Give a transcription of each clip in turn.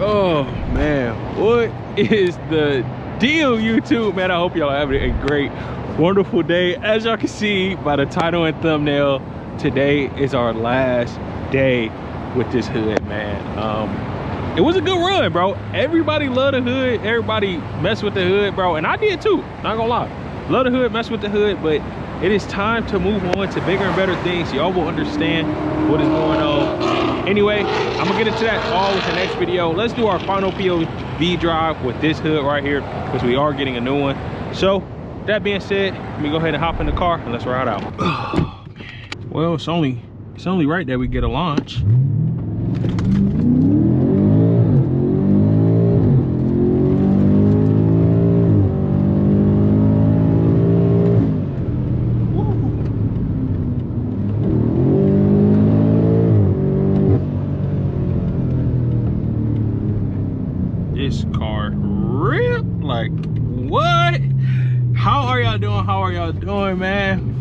Oh man, what is the deal, YouTube? Man, I hope y'all are having a great, wonderful day. As y'all can see by the title and thumbnail, today is our last day with this hood, man. It was a good run, bro. Everybody loved the hood. Everybody messed with the hood, bro, and I did too, not gonna lie. Love the hood, mess with the hood, but it is time to move on to bigger and better things. Y'all will understand what is going on. Anyway, I'm gonna get into that all with the next video. Let's do our final POV drive with this hood right here, because we are getting a new one. So that being said, let me go ahead and hop in the car and let's ride out. Well, it's only right that we get a launch. This car ripped, like what? How are y'all doing? How are y'all doing, man?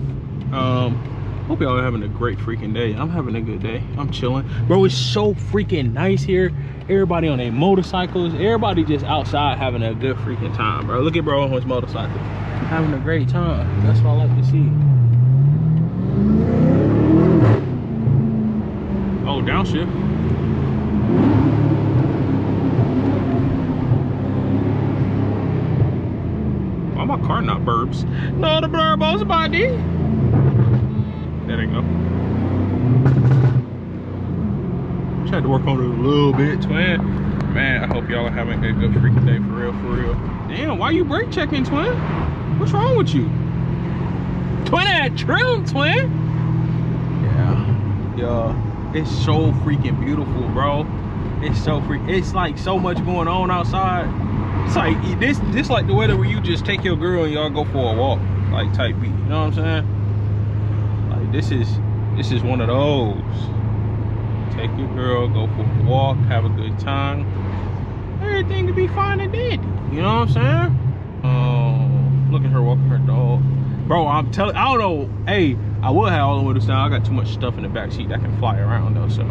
Hope y'all are having a great freaking day. I'm having a good day. I'm chilling, bro. It's so freaking nice here. Everybody on their motorcycles, everybody just outside having a good freaking time, bro. Look at bro on his motorcycle. I'm having a great time. That's what I like to see. Oh, downshift. Why my car not burps? No, the burbos body. There they go. Just had to work on it a little bit, man. Man, I hope y'all are having a good freaking day, for real, for real. Damn, why you brake checking, twin? What's wrong with you? Twin at trim, twin. Yeah, it's so freaking beautiful, bro. It's so it's like so much going on outside. It's like this like the weather where you just take your girl and y'all go for a walk, like type beat. You know what I'm saying? Like this is one of those. Take your girl, go for a walk, have a good time. Everything to be fine and dandy. You know what I'm saying? Look at her walking her dog. Bro, I'm telling, I don't know. Hey, I will have all the windows down. I got too much stuff in the back seat that can fly around though, so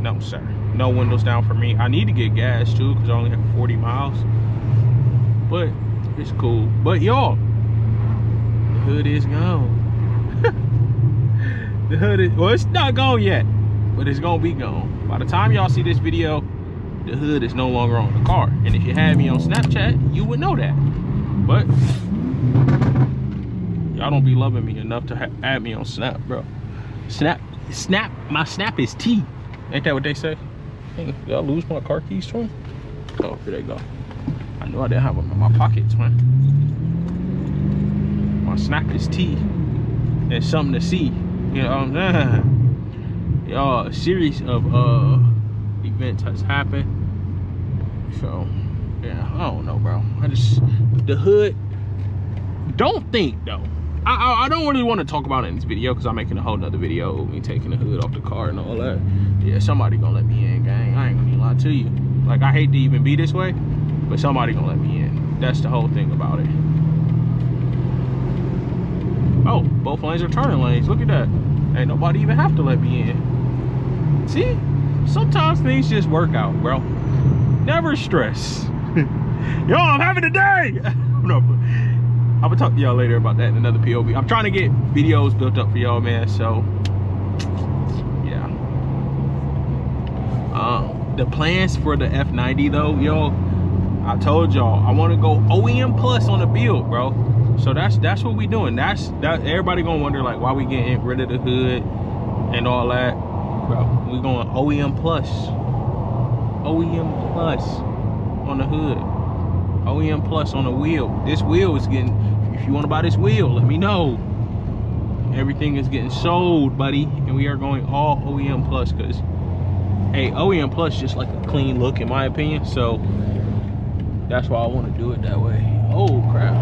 no sir. No windows down for me. I need to get gas too, because I only have 40 miles. But it's cool. But y'all, the hood is gone. The hood is, well, it's not gone yet, but it's gonna be gone. By the time y'all see this video, the hood is no longer on the car. And if you had me on Snapchat, you would know that. But y'all don't be loving me enough to add me on Snap, bro. Snap, my Snap is T. Ain't that what they say? Hey, did I lose my car keys, twin? Oh, here they go. I knew I didn't have them in my pocket, twin. My Snap is T. It's something to see. You know what I'm saying? Y'all, a series of events has happened. So, yeah, I don't know, bro. The hood, don't think though. I don't really want to talk about it in this video because I'm making a whole nother video of me taking the hood off the car and all that. Yeah, somebody gonna let me in, gang. I ain't gonna even lie to you. Like, I hate to even be this way, but somebody gonna let me in. That's the whole thing about it. Oh, both lanes are turning lanes. Look at that. Ain't nobody even have to let me in. See? Sometimes things just work out, bro. Never stress. Yo, I'm having a day! No, I'm gonna talk to y'all later about that in another POV. I'm trying to get videos built up for y'all, man, so yeah. The plans for the F90 though, yo, I told y'all I want to go OEM plus on the build, bro. So that's what we doing. That everybody gonna wonder like why we getting rid of the hood and all that, bro. We going OEM plus on the hood, OEM plus on the wheel. This wheel is getting, if you want to buy this wheel, let me know. Everything is getting sold, buddy, and we are going all OEM plus because, hey, OEM plus just like a clean look in my opinion. So that's why I want to do it that way. Oh crap!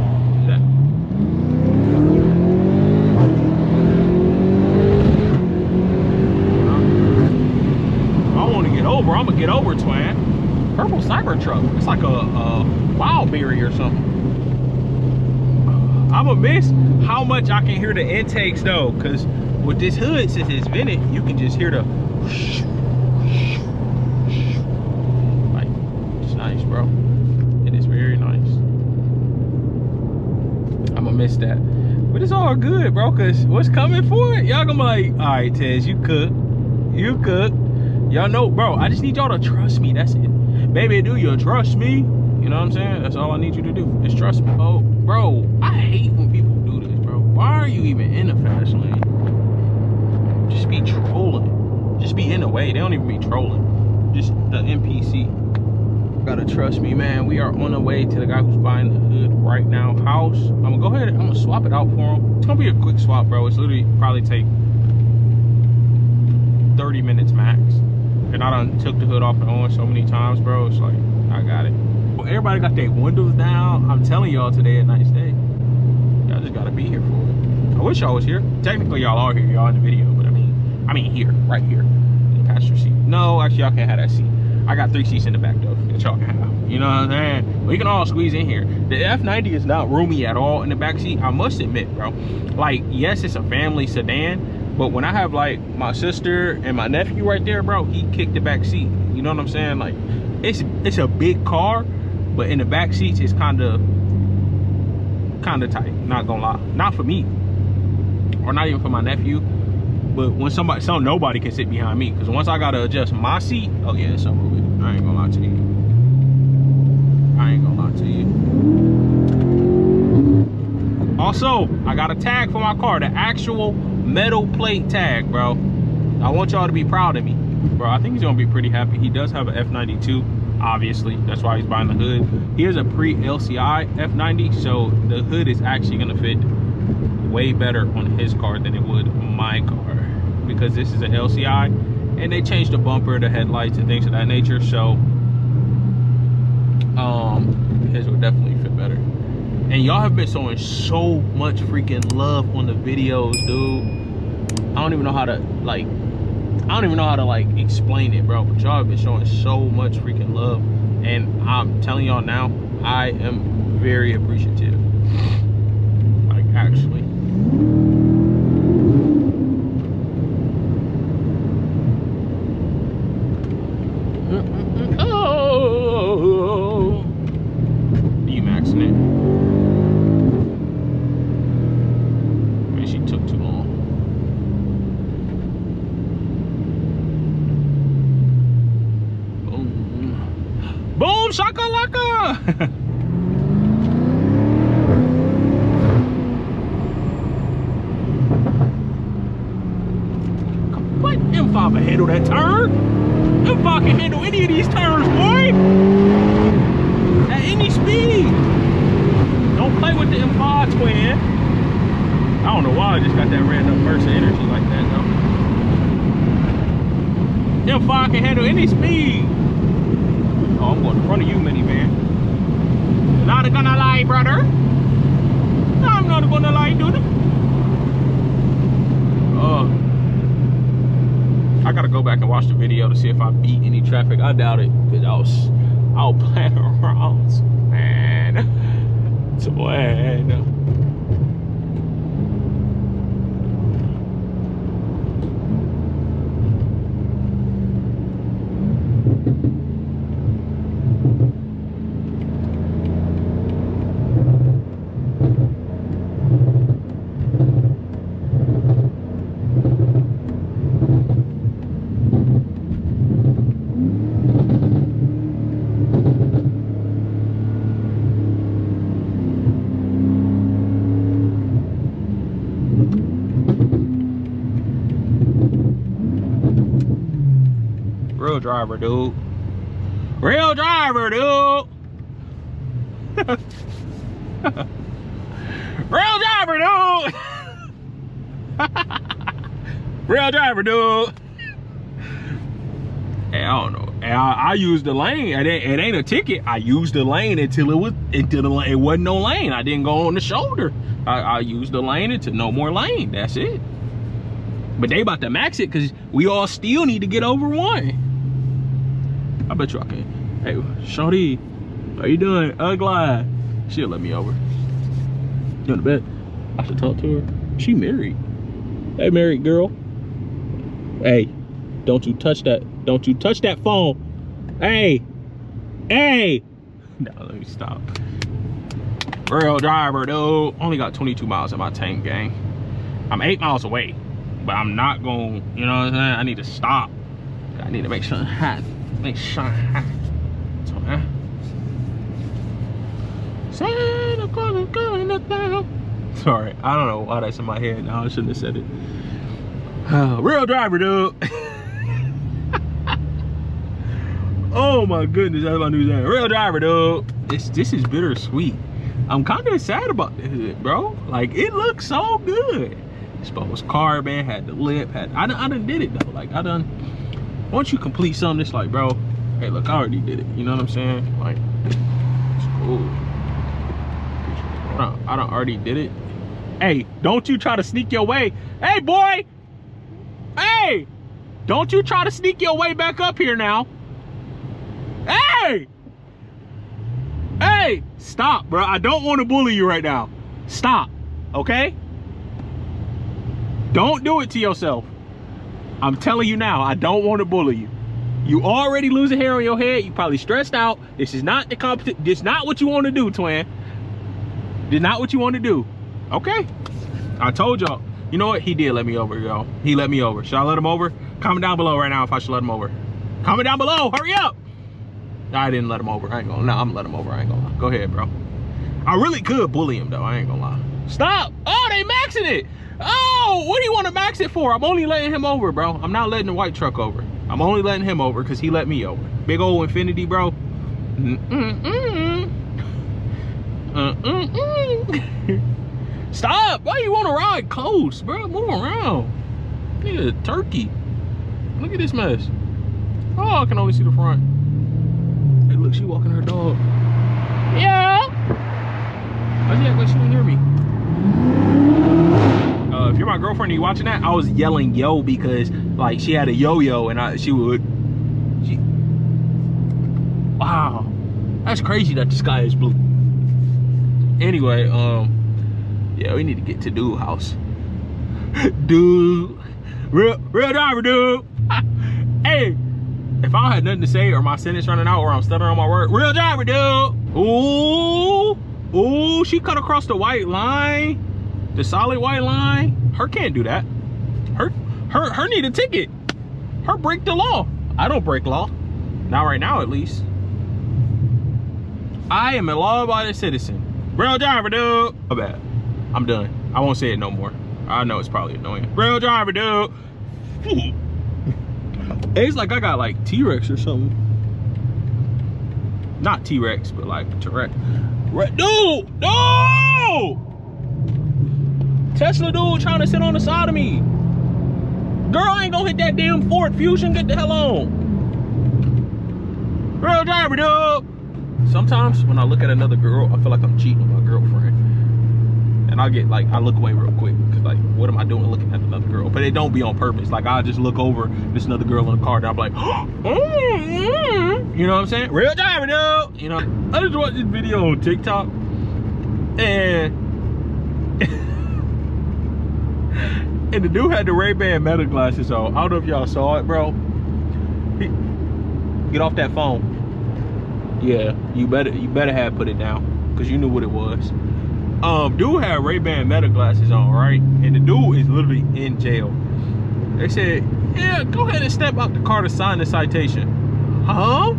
I want to get over. I'm gonna get over, twin. Purple Cybertruck. It's like a Wildberry or something. I'm gonna miss how much I can hear the intakes though, because with this hood, since it's vented, you can just hear the like nice, bro. It is very nice. I'm gonna miss that. But it's all good, bro, because what's coming for it? Y'all gonna be like, all right, Tez, you cook. You cook. Y'all know, bro, I just need y'all to trust me. That's it. Baby, do you trust me? You know what I'm saying? That's all I need you to do. Is trust me. Oh, bro, I hate when people do this, bro. Why are you even in the fast lane? Just be trolling. Just be in the way. They don't even be trolling. Just the NPC. Gotta trust me, man. We are on the way to the guy who's buying the hood right now. House. I'm gonna go ahead and I'm gonna swap it out for him. It's gonna be a quick swap, bro. It's literally probably take 30 minutes max. And I done took the hood off and on so many times, bro. It's like, I got it. Well, everybody got their windows down. I'm telling y'all today a nice day. Y'all just gotta be here for it. I wish y'all was here. Technically, y'all are here. Y'all in the video, but I mean here, right here. In the passenger seat. No, actually, y'all can't have that seat. I got 3 seats in the back though that y'all can have. You know what I'm saying? We can all squeeze in here. The F90 is not roomy at all in the back seat. I must admit, bro. Like, yes, it's a family sedan. But when I have like my sister and my nephew right there, bro, he kicked the back seat. You know what I'm saying? Like, it's a big car, but in the back seats it's kind of tight. Not gonna lie, not for me, or not even for my nephew. But when nobody can sit behind me, because once I gotta adjust my seat, oh yeah, it's over with. I ain't gonna lie to you. I ain't gonna lie to you. Also, I got a tag for my car, the actual metal plate tag, bro. I want y'all to be proud of me, bro. I think he's gonna be pretty happy. He does have an F92, obviously. That's why he's buying the hood. He has a pre-LCI F90, so the hood is actually gonna fit way better on his car than it would my car, because this is an LCI and they changed the bumper, the headlights, and things of that nature. So his will definitely fit better. And y'all have been showing so much freaking love on the videos, dude. I don't even know how to like explain it, bro. But y'all have been showing so much freaking love, and I'm telling y'all now, I am very appreciative. Like, actually. Oh, D-maxing it. She took too long. Boom. Boom, shakalaka! What? M5 can handle that turn? M5 can handle any of these turns, boy! At any speed! Don't play with the M5, twin. I don't know why I just got that random burst of energy like that, though. M5 can handle any speed. Oh, I'm going in front of you, minivan. Not gonna lie, brother. No, I'm not gonna lie, dude. I gotta go back and watch the video to see if I beat any traffic. I doubt it, because I was playing around, man. Twin. Real driver, dude. Real driver, dude. Real driver, dude. Real driver, dude. Hey, I don't know. I used the lane. It ain't a ticket. I used the lane until it wasn't no lane. I didn't go on the shoulder. I used the lane until no more lane. That's it. But they about to max it because we all still need to get over 1. I bet you I can. Hey, shorty, how you doing? Ugly. She'll let me over. You in the bed? I should talk to her. She married. Hey, married girl. Hey, don't you touch that. Don't you touch that phone. Hey. Hey! No, let me stop. Real driver, dude. Only got 22 miles in my tank, gang. I'm 8 miles away, but I'm not going, you know what I'm saying? I need to stop. I need to make sure I'm hot. Make sure I'm hot. So, Santa Claus is coming to town. Sorry, I don't know why that's in my head now. I shouldn't have said it. Real driver, dude. Oh my goodness, that's my new name. Real driver, dude. This is bittersweet. I'm kind of sad about this, bro. Like, it looks so good. Exposed carbon, had the lip, I done did it though. Like, once you complete something, it's like, bro, hey, look, I already did it. You know what I'm saying? Like, it's cool. I done already did it. Hey, don't you try to sneak your way. Hey, boy. Hey, don't you try to sneak your way back up here now. Hey! Hey! Stop, bro. I don't want to bully you right now. Stop, okay? Don't do it to yourself. I'm telling you now, I don't want to bully you. You already losing hair on your head. You probably stressed out. This is not the competition. This is not what you want to do, twin. This is not what you want to do. Okay? I told y'all. You know what? He did let me over, y'all. He let me over. Should I let him over? Comment down below right now if I should let him over. Comment down below. Hurry up. I didn't let him over. I ain't gonna. No, I'm gonna let him over. I ain't gonna lie. Go ahead, bro. I really could bully him though. I ain't gonna lie. Stop. Oh, they maxing it. Oh, what do you want to max it for? I'm only letting him over, bro. I'm not letting the white truck over. I'm only letting him over because he let me over. Big old infinity, bro. Stop. Why you want to ride close, bro? Move around. Nigga, turkey. Look at this mess. Oh, I can only see the front. Hey, look, she walking her dog. Yeah. Why she act like she didn't hear me? If you're my girlfriend and you watching that, I was yelling yo because like she had a yo-yo and she wow, that's crazy that the sky is blue. Anyway, yeah, we need to get to dude house. Dude, real driver, dude. Hey, if I had nothing to say or my sentence running out or I'm stuttering on my word, real driver, dude. Ooh, she cut across the white line. The solid white line. Her can't do that. Her need a ticket. Her break the law. I don't break law. Not right now, at least. I am a law-abiding citizen. Real driver, dude. Oh, bad. I'm done. I won't say it no more. I know it's probably annoying. Real driver, dude. It's like I got like T-Rex or something. Not T-Rex, but like T-Rex. Dude, no! Tesla dude trying to sit on the side of me. Girl, I ain't gonna hit that damn Ford Fusion. Get the hell on. Real driver, dude. Sometimes when I look at another girl, I feel like I'm cheating on my girlfriend. And I get like, I look away real quick. Cause like, what am I doing looking at another girl? But it don't be on purpose. Like I just look over, there's another girl in the car and I'm like, you know what I'm saying? Real driver, dude. You know, I just watched this video on TikTok and and the dude had the Ray-Ban Meta glasses on. I don't know if y'all saw it, bro. Get off that phone. Yeah, you better have put it down because you knew what it was. Dude had Ray-Ban Meta glasses on, right? And the dude is literally in jail. They said, yeah, go ahead and step out the car to sign the citation. Huh?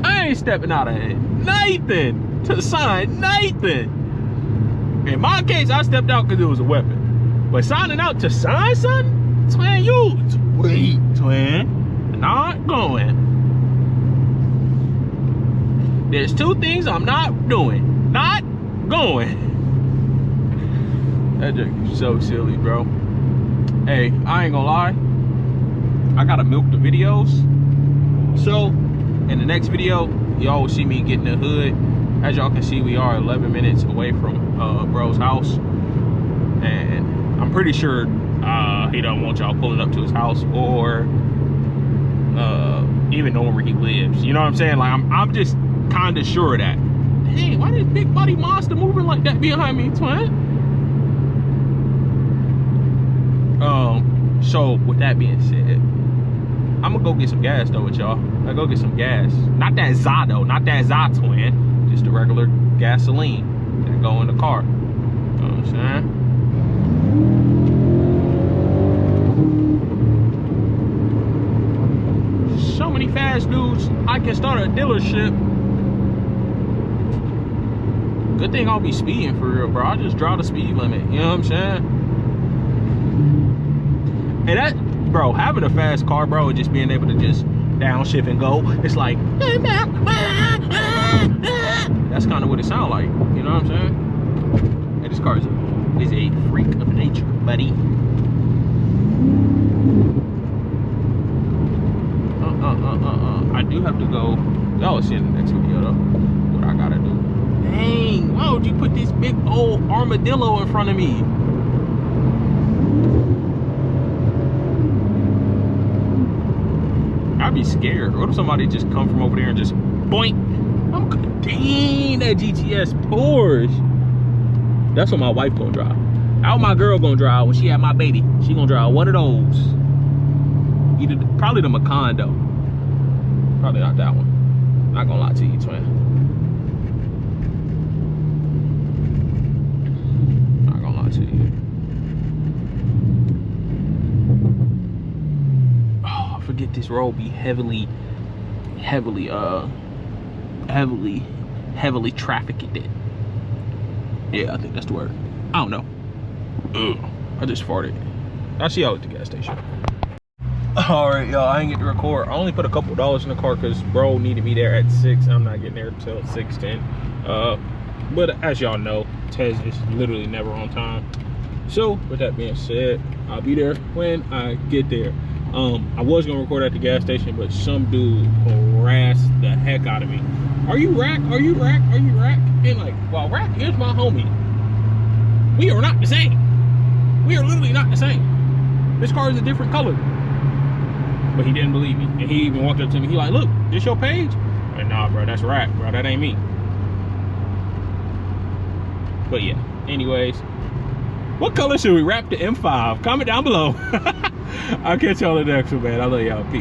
I ain't stepping out of it. Nathan to sign Nathan. In my case, I stepped out because it was a weapon. But signing out to sign something? Twin, you sweet, twin. Not going. There's two things I'm not doing. Not going. That joke is so silly, bro. Hey, I ain't gonna lie. I gotta milk the videos. So, in the next video, y'all will see me get in the hood. As y'all can see, we are 11 minutes away from bro's house, and I'm pretty sure he don't want y'all pulling up to his house or even knowing where he lives. You know what I'm saying? Like I'm just kind of sure of that. Hey, why this big body monster moving like that behind me, twin? So with that being said, I'm gonna go get some gas though with y'all. I go get some gas. Not that Za though, not that Za twin. Just the regular gasoline that go in the car. You know what I'm saying? So many fast dudes, I can start a dealership. Good thing I'll be speeding for real, bro. I'll just draw the speed limit, you know what I'm saying? And that, bro, having a fast car, bro, and just being able to just downshift and go, it's like, that's kind of what it sounds like, you know what I'm saying? And this car is a freak of nature, buddy. I do have to go. Y'all will see in the next video though what I gotta do. Dang, why would you put this big old armadillo in front of me? I'd be scared. What if somebody just come from over there and just boink? I'm dang, that GTS Porsche. That's what my wife gonna drive. How my girl gonna drive when she had my baby? She gonna drive one of those. Either probably the Macan though. Probably not that one. Not gonna lie to you, twin. Not gonna lie to you. Oh, I forget this road be heavily trafficked. Yeah, I think that's the word. I don't know. Ugh, I just farted. I'll see y'all at the gas station. All right, y'all, I ain't get to record. I only put a couple dollars in the car because bro needed me there at 6. I'm not getting there until 6:10. But as y'all know, Tez is literally never on time. So with that being said, I'll be there when I get there. I was gonna record at the gas station, but some dude harassed the heck out of me. Are you Rack? Are you Rack? Are you Rack? And like, well, Rack is my homie. We are not the same. We are literally not the same. This car is a different color. But he didn't believe me. And he even walked up to me. He like, look, this your page? Like, nah, bro, that's Rack, bro. That ain't me. But yeah, anyways. What color should we wrap the M5? Comment down below. I'll catch y'all in the next one, man. I love y'all. Peace.